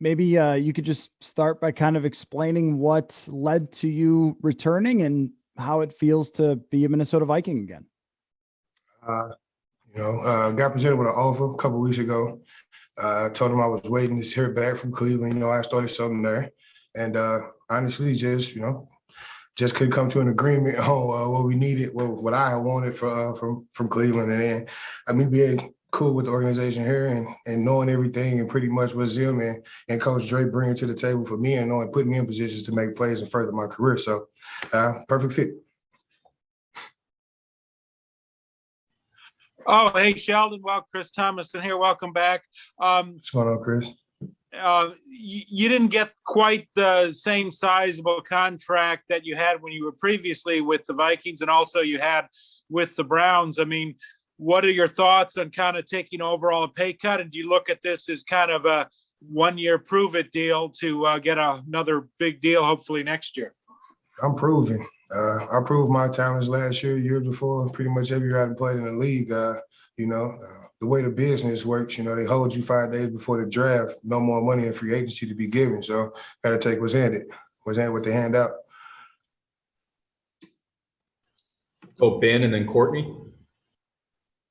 maybe you could just start by kind of explaining what led to you returning and how it feels to be a Minnesota Viking again. Uh, got presented with an offer a couple of weeks ago. Told him I was waiting to hear back from Cleveland. I started something there. And honestly, just couldn't come to an agreement on what we needed, what I wanted from Cleveland. And then me being cool with the organization here and knowing everything and pretty much what Zim and Coach Dre bringing to the table for me and putting me in positions to make plays and further my career. So perfect fit. Oh, hey, Sheldon. Well, Chris Thomason here. Welcome back. What's going on, Chris? You didn't get quite the same sizable contract that you had when you were previously with the Vikings, and also you had with the Browns. I mean, what are your thoughts on kind of taking overall a pay cut? And do you look at this as kind of a one-year prove-it deal to get another big deal, hopefully next year? I'm proving. I proved my talents last year before, pretty much every year I played in the league. The way the business works, they hold you 5 days before the draft, no more money in free agency to be given. So got to take what's handed, what they hand out. Oh, Ben and then Courtney.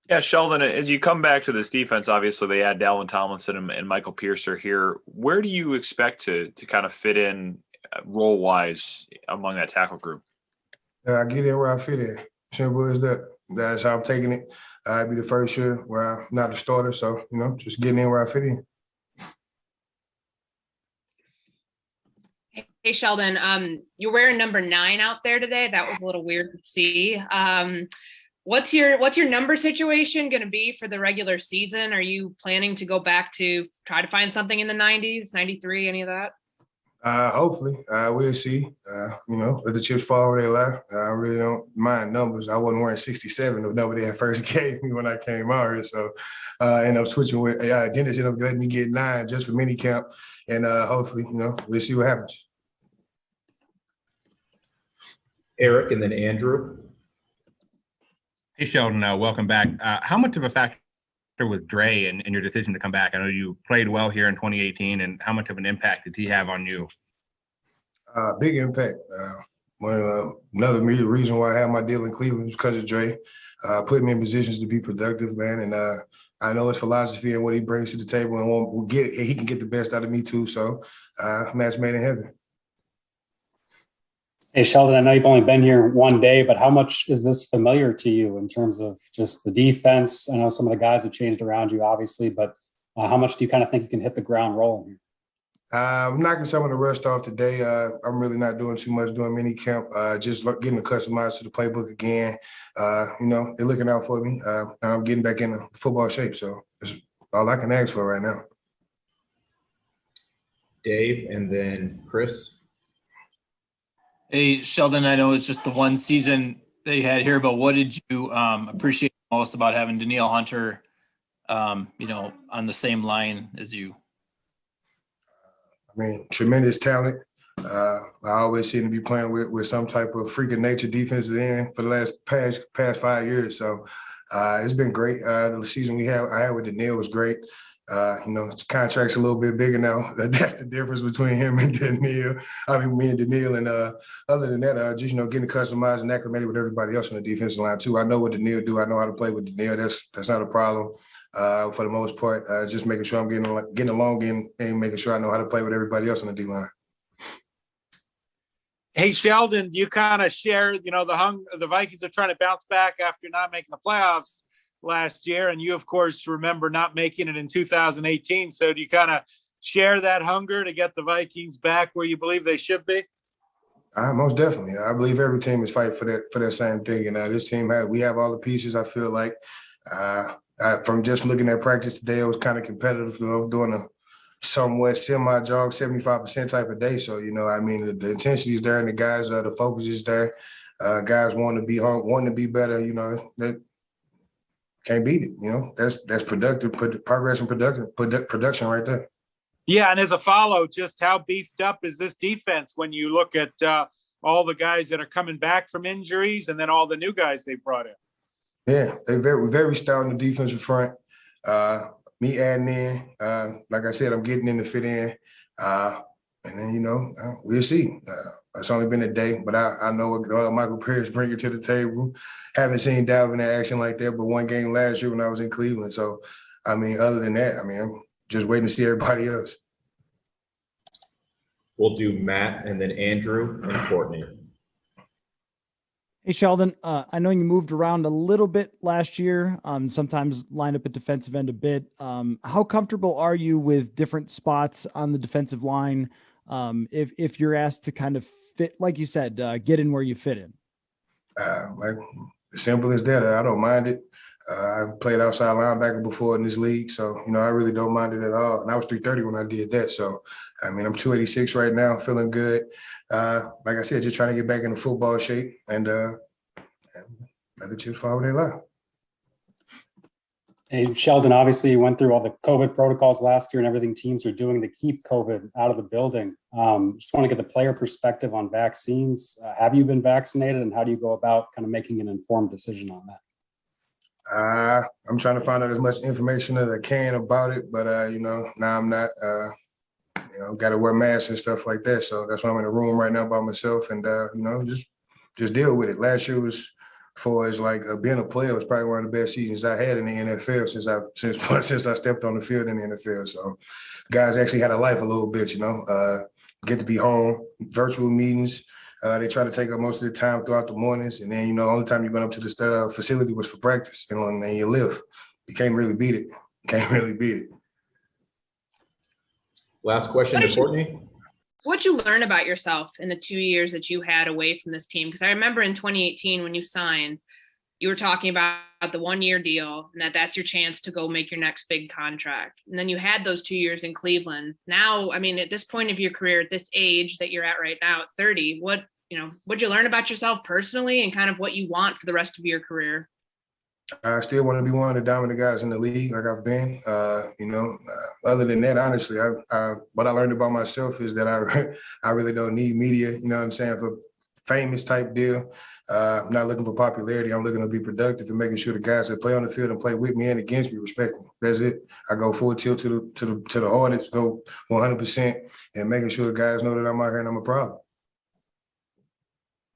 Yeah, Sheldon, as you come back to this defense, obviously they add Dalvin Tomlinson and Michael Pierce are here. Where do you expect to kind of fit in role-wise among that tackle group? I get in where I fit in. Simple as that. That's how I'm taking it. I'd be the first year where I'm not a starter. So, just getting in where I fit in. Hey, Sheldon, you're wearing number 9 out there today. That was a little weird to see. What's your number situation going to be for the regular season? Are you planning to go back to try to find something in the 90s, 93, any of that? Hopefully, we'll see. Let the chips fall where they lie. I really don't mind numbers. I wasn't wearing 67, the number they had first gave me when I came out here. So I ended up switching with Dennis ended up letting me get 9 just for mini camp. And hopefully, we'll see what happens. Eric and then Andrew. Hey, Sheldon, welcome back. How much of a factor was Dre in your decision to come back? I know you played well here in 2018, and how much of an impact did he have on you? Big impact. Another reason why I had my deal in Cleveland was because of Dre. Put me in positions to be productive, man. And I know his philosophy and what he brings to the table, and he can get the best out of me too. So match made in heaven. Hey, Sheldon, I know you've only been here one day, but how much is this familiar to you in terms of just the defense? I know some of the guys have changed around you, obviously, but how much do you kind of think you can hit the ground rolling here? I'm knocking some of the rust off today. I'm really not doing too much during mini camp, just getting accustomed to the playbook again. They're looking out for me. I'm getting back into football shape, so that's all I can ask for right now. Dave and then Chris. Hey, Sheldon, I know it's just the one season that you had here, but what did you appreciate most about having Danielle Hunter, on the same line as you? Tremendous talent. I always seem to be playing with some type of freak of nature defensive end for the past 5 years. So it's been great. The season I had with Danielle was great. His contract's a little bit bigger now. That's the difference between him and Danielle. Me and Danielle. And other than that, just getting customized and acclimated with everybody else on the defensive line too. I know what Danielle do. I know how to play with Danielle. That's not a problem for the most part. Just making sure I'm getting along and making sure I know how to play with everybody else on the D line. Hey, Sheldon, you kind of share, the Vikings are trying to bounce back after not making the playoffs last year. And you, of course, remember not making it in 2018. So do you kind of share that hunger to get the Vikings back where you believe they should be? Most definitely. I believe every team is fighting for that same thing. And this team, we have all the pieces. I feel like from just looking at practice today, it was kind of competitive, doing a somewhat semi-jog, 75% type of day. So, the intensity is there and the guys, the focus is there. Guys want to be hard, want to be better, that can't beat it. That's productive, progress and production right there. Yeah, and as a follow, just how beefed up is this defense when you look at all the guys that are coming back from injuries and then all the new guys they brought in? Yeah, they're very, very stout in the defensive front. me adding in. Like I said, I'm getting in to fit in. And then, we'll see. It's only been a day, but I know what Michael Pierce bringing to the table. Haven't seen Dalvin in action like that, but one game last year when I was in Cleveland. So, other than that, I'm just waiting to see everybody else. We'll do Matt and then Andrew and Courtney. Hey, Sheldon, I know you moved around a little bit last year, sometimes line up at defensive end a bit. How comfortable are you with different spots on the defensive line? If you're asked to kind of fit, like you said, get in where you fit in? Like as simple as that. I don't mind it. I played outside linebacker before in this league, so I really don't mind it at all. And I was 330 when I did that, so I'm 286 right now, feeling good. Like I said, just trying to get back into football shape and let the chips fall where they lie. Hey, Sheldon, obviously you went through all the COVID protocols last year and everything teams are doing to keep COVID out of the building. Just want to get the player perspective on vaccines. Have you been vaccinated, and how do you go about kind of making an informed decision on that? I'm trying to find out as much information as I can about it, but now I'm not. Got to wear masks and stuff like that. So that's why I'm in a room right now by myself, and just deal with it. Last year was, for as like being a player, was probably one of the best seasons I had in the NFL since I stepped on the field in the NFL. So guys actually had a life a little bit, get to be home, virtual meetings. They try to take up most of the time throughout the mornings, and then only time you went up to the facility was for practice, and then you live. You can't really beat it. Last question to Courtney. What'd you learn about yourself in the 2 years that you had away from this team? Because I remember in 2018 when you signed, you were talking about the 1 year deal and that's your chance to go make your next big contract. And then you had those 2 years in Cleveland. Now, at this point of your career, at this age that you're at right now at 30, what'd you learn about yourself personally and kind of what you want for the rest of your career? I still want to be one of the dominant guys in the league, like I've been. Other than that, honestly, what I learned about myself is that I really don't need media. For famous type deal. I'm not looking for popularity. I'm looking to be productive and making sure the guys that play on the field and play with me and against me respect me. That's it. I go full tilt to the hardest, go 100%, and making sure the guys know that I'm out here and I'm a problem.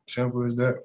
Simple as that.